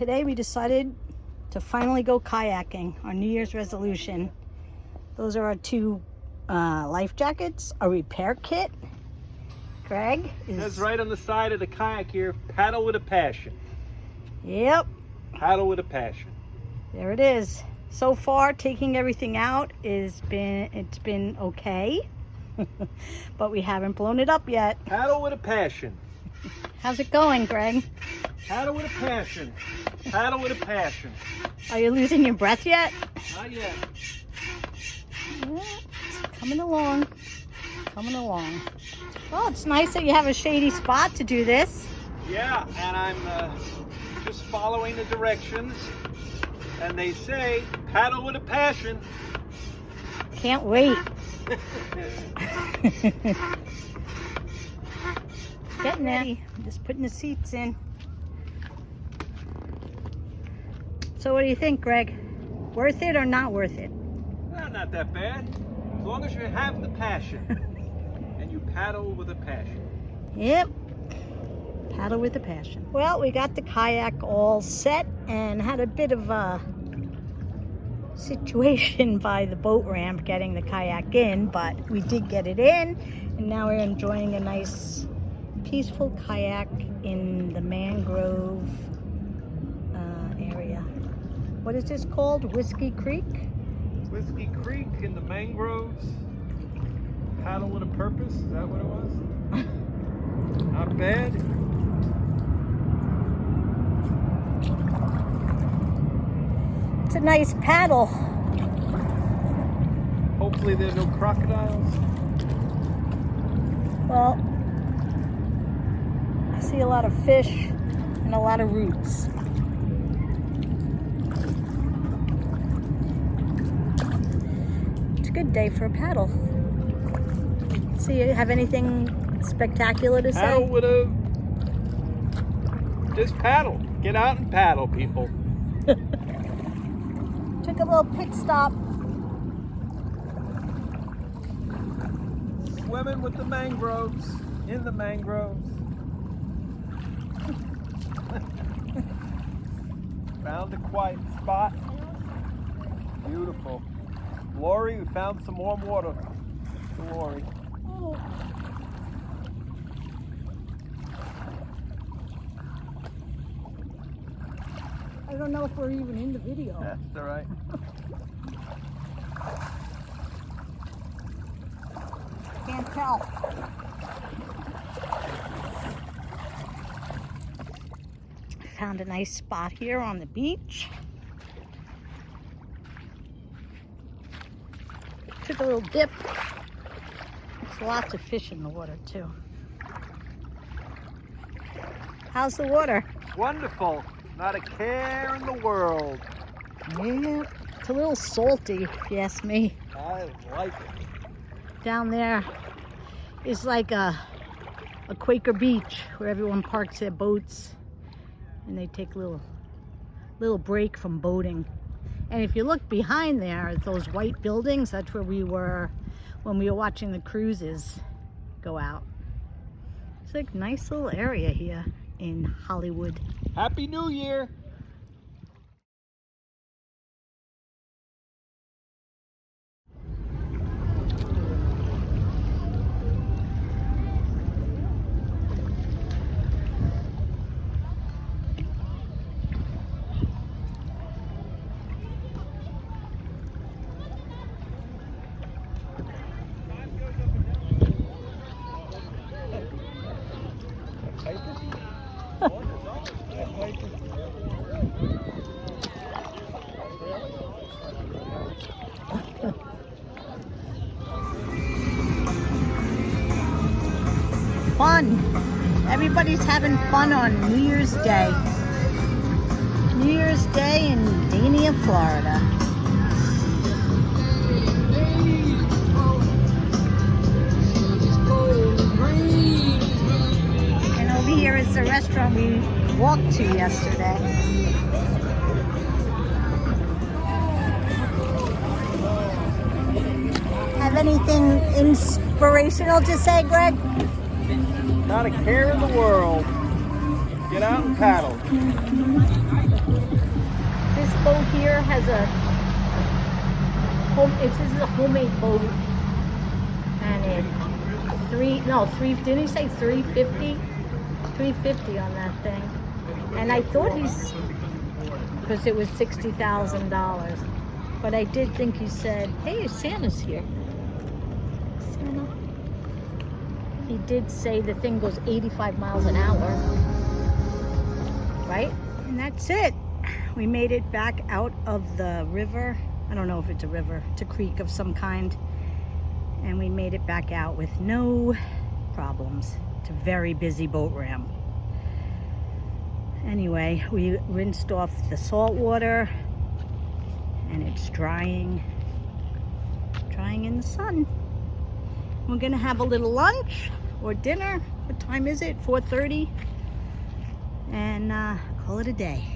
today we decided to finally go kayaking, our New Year's resolution. Those are our two life jackets, a repair kit. Greg is... That's right on the side of the kayak here, paddle with a passion. Yep. Paddle with a passion. There it is. So far, taking everything out it's been okay. But we haven't blown it up yet. Paddle with a passion. How's it going, Greg? Paddle with a passion. Paddle with a passion. Are you losing your breath yet? Not yet. Yeah, it's coming along. Coming along. Well, it's nice that you have a shady spot to do this. Yeah, and I'm just following the directions. And they say, paddle with a passion. Can't wait. Getting ready. I'm just putting the seats in. So what do you think, Greg? Worth it or not worth it? Well, not that bad. As long as you have the passion. And you paddle with a passion. Yep. Paddle with a passion. Well, we got the kayak all set and had a bit of a situation by the boat ramp getting the kayak in, but we did get it in, and now we're enjoying a nice peaceful kayak in the mangrove area. What is this called? Whiskey Creek? Whiskey Creek in the mangroves. Paddle with a purpose. Is that what it was? Not bad. It's a nice paddle. Hopefully there are no crocodiles. Well, I see a lot of fish and a lot of roots. It's a good day for a paddle. So you have anything spectacular to say? Paddle with a... Just paddle. Get out and paddle, people. Took a little pit stop. Swimming with the mangroves. In the mangroves. Found a quiet spot. Beautiful. Lori, we found some warm water. Lori. Oh. I don't know if we're even in the video. That's all right. Can't tell. Found a nice spot here on the beach. Took a little dip. There's lots of fish in the water too. How's the water? Wonderful. Not a care in the world. Yeah, it's a little salty if you ask me. I like it. Down there is like a Quaker beach where everyone parks their boats and they take a little break from boating. And if you look behind there, those white buildings, that's where we were when we were watching the cruises go out. It's like a nice little area here in Hollywood. Happy New Year. Fun. Everybody's having fun on New Year's Day. New Year's Day in Dania, Florida. And over here is the restaurant we walked to yesterday. Have anything inspirational to say, Greg? Not a care in the world. Get out and paddle. here has a home. This is a homemade boat, and it didn't he say 350? 350 on that thing. And I thought because it was $60,000. But I did think he said, hey, Santa's here. Santa. He did say the thing goes 85 miles an hour. Right? And that's it. We made it back out of the river. I don't know if it's a river. It's a creek of some kind. And we made it back out with no problems. It's a very busy boat ramp. Anyway, we rinsed off the salt water and it's drying in the sun. We're gonna have a little lunch or dinner. What time is it? 4:30, and call it a day.